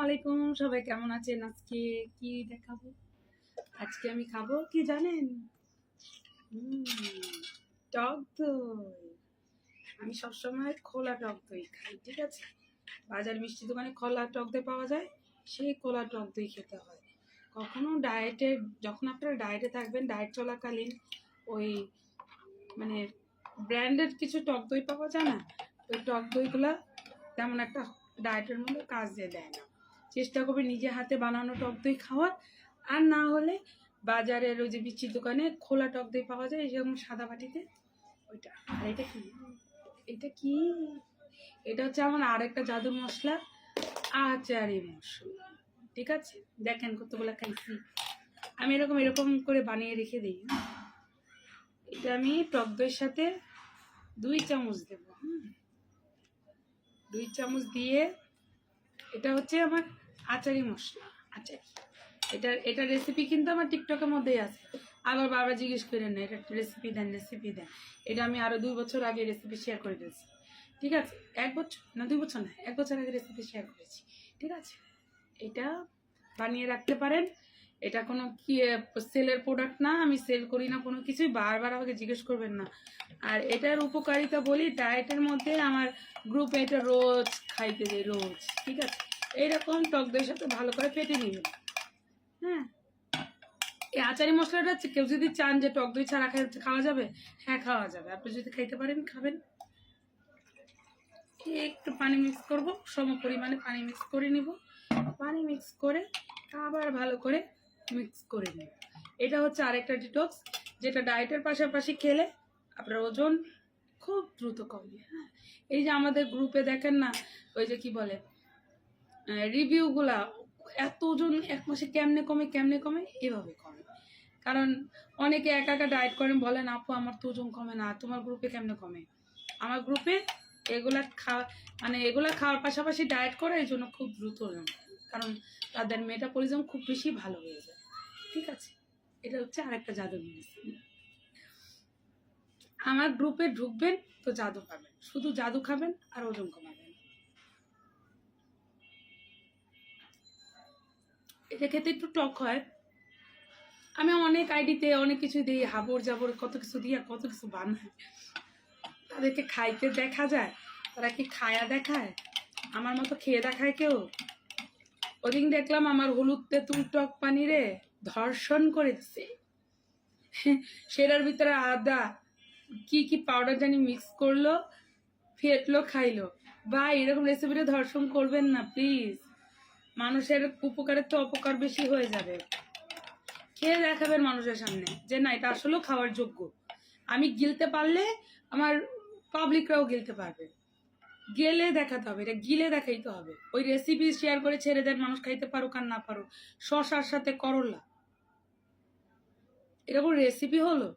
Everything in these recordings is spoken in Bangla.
আলাইকুম, সবাই কেমন আছেন? আজকে কি দেখাবো? আজকে আমি খাবো কি জানেন? টক দই। আমি সবসময় খোলা টক দই খাই, ঠিক আছে? বাজার মিষ্টি দোকানে খোলা টক দই পাওয়া যায়, সেই খোলা টক দই খেতে হয়। কখনো ডায়েটে, যখন আপনারা ডায়েটে থাকবেন, ডায়েট চলাকালীন ওই মানে ব্র্যান্ডেড কিছু টক দই পাওয়া যায় না, ওই টক দইগুলা তেমন একটা ডায়েটের মধ্যে কাজ দিয়ে দেয় না। চেষ্টা করবে নিজে হাতে বানানো টক দই খাওয়ার, আর না হলে বাজারের ওই যে মিষ্টির দোকানে খোলা টক দই পাওয়া যায় যেরকম সাদা বাটিতে, ওইটা। আর এটা কি? এটা কি? এটা হচ্ছে আমার আরেকটা জাদু মশলা, আচারি মশলা, ঠিক আছে? দেখেন কতগুলো খাইছি আমি, এরকম এরকম করে বানিয়ে রেখে দিই। এটা আমি টক দইয়ের সাথে 2 চামচ দেব। 2 চামচ দিয়ে, এটা হচ্ছে আমার আচারি মশলা, আচারি। এটা রেসিপি কিন্তু আমার টিকটকের মধ্যেই আছে। আবার বাবা জিজ্ঞেস করেন না, এটা রেসিপি দেন, রেসিপি দেন। এটা আমি আরও 2 বছর আগে রেসিপি শেয়ার করে দিয়েছি, ঠিক আছে? 1 বছর না 2 বছর না, 1 বছর আগে রেসিপি শেয়ার করেছি, ঠিক আছে? এটা বানিয়ে রাখতে পারেন। এটা কোনো কি সেলের প্রোডাক্ট না, আমি সেল করি না কোনো কিছুই, বারবার আমাকে জিজ্ঞেস করবেন না। আর এটার উপকারিতা বলি, ডায়েটের মধ্যে আমার গ্রুপে এটা রোজ খাইতে দেয়, রোজ, ঠিক আছে? এইরকম টক দইয়ের সাথে ভালো করে ফেটে নেবেন। হ্যাঁ, এই আচারি মশলাটা কেউ যদি চান যে টক দই ছাড়া খাওয়া যাবে, হ্যাঁ খাওয়া যাবে। আপনি যদি খাইতে পারেন খাবেন। একটু পানি মিক্স করব, সম পরিমাণে পানি মিক্স করে নিব। পানি মিক্স করে আবার ভালো করে মিক্স করে নিব। এটা হচ্ছে আরেকটা ডিটক্স, যেটা ডায়েটের পাশাপাশি খেলে আপনার ওজন খুব দ্রুত কমবে। হ্যাঁ, এই যে আমাদের গ্রুপে দেখেন না, ওই যে কি বলে রিভিউগুলা, এত ওজন 1 মাসে কেমনে কমে কেমনে কমে, এভাবে কমে। কারণ অনেকে একা একা ডায়েট করেন, বলেন আপু আমার তো ওজন কমে না, তোমার গ্রুপে কেমনে কমে? আমার গ্রুপে এগুলা এগুলা খাওয়ার পাশাপাশি ডায়েট করে, এই জন্য খুব দ্রুত ওজন, কারণ তাদের মেটাবলিজম খুব বেশি ভালো হয়ে যায়, ঠিক আছে? এটা হচ্ছে আরেকটা জাদু মেডিসিন। আমার গ্রুপে ঢুকবেন তো জাদু পাবেন, শুধু জাদু খাবেন আর ওজন কমাবেন। এটা খেতে একটু টক হয়। আমি অনেক আইডিতে অনেক কিছু দিই, হাবড় জাবড় কত কিছু দিয়ে কত কিছু বানায়, তাদেরকে খাইতে দেখা যায়, তারা কি খায়া দেখায়? আমার মতো খেয়ে দেখায় কেউ? ওদিন দেখলাম আমার হলুদ তেঁতুল টক পানিরে ধর্ষণ করে দিছে, সেটার ভিতরে আদা কি কি পাউডার জানি মিক্স করলো, ফেটলো, খাইলো। ভাই, এরকম রেসিপিটা ধর্ষণ করবেন না প্লিজ। মানুষের উপকারের তো অপকার বেশি হয়ে যাবে। খেয়ে দেখাবেন মানুষের সামনে যে না, এটা আসলেও খাওয়ার যোগ্য। আমি গিলতে পারলে আমার পাবলিকরাও গিলতে পারবে। গেলে দেখাতে হবে, এটা গিলে দেখাইতে হবে। ওই রেসিপি শেয়ার করে ছেড়ে দেন, মানুষ খাইতে পারুক আর না পারুক। শশার সাথে করলা, এরকম রেসিপি হলো?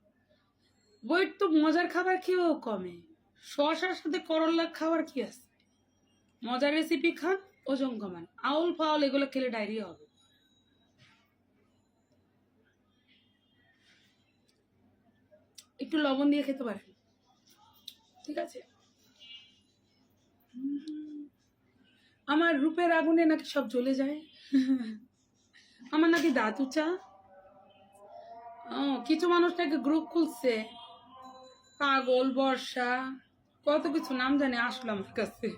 বই তো মজার খাবার খেয়েও কমে, শশার সাথে করলা খাবার কি আছে? মজার রেসিপি খান, ওজন কমান। আউল ফাউল এগুলো খেলে ডায়রিয়া হবে। একটু লবণ দিয়ে খেতে পারেন, ঠিক আছে? আমার রূপের আগুনে নাকি সব জ্বলে যায়। আমার নাকি দাঁত উঁচা। কিছু মানুষ নাকি গ্রুপ খুলছে, পাগল, বর্ষা, কত কিছু নাম জানে আসলো আমার কাছে।